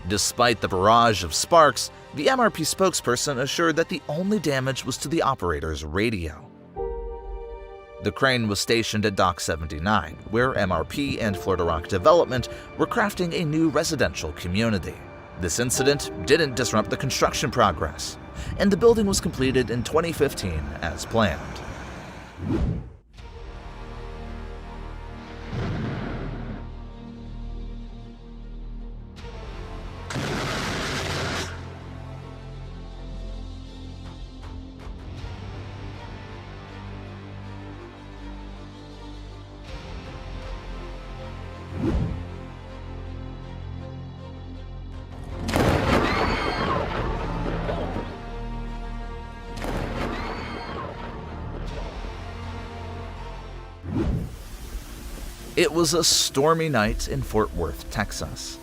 Despite the barrage of sparks, the MRP spokesperson assured that the only damage was to the operator's radio. The crane was stationed at Dock 79, where MRP and Florida Rock Development were crafting a new residential community. This incident didn't disrupt the construction progress, and the building was completed in 2015 as planned. It was a stormy night in Fort Worth, Texas.